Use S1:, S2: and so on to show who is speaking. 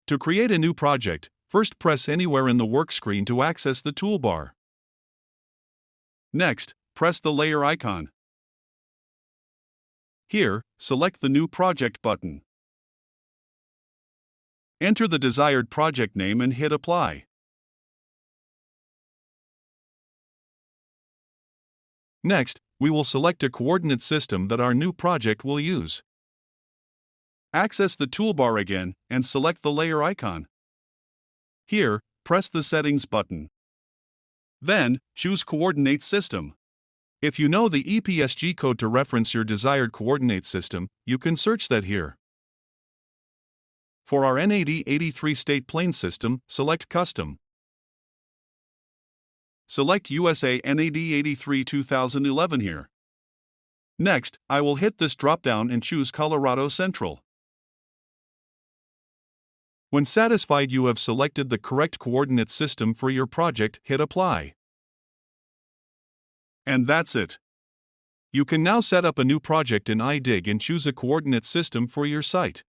S1: To create a new project, first press anywhere in the work screen to access the toolbar. Next, press the layer icon. Here, select the New Project button. Enter the desired project name and hit Apply. Next, we will select a coordinate system that our new project will use. Access the toolbar again and select the layer icon. Here, press the Settings button. Then, choose Coordinate System. If you know the EPSG code to reference your desired coordinate system, you can search that here. For our NAD83 state plane system, select Custom. Select USA NAD83 2011 here. Next, I will hit this drop-down and choose Colorado Central. When satisfied you have selected the correct coordinate system for your project, hit Apply. And that's it. You can now set up a new project in iDig and choose a coordinate system for your site.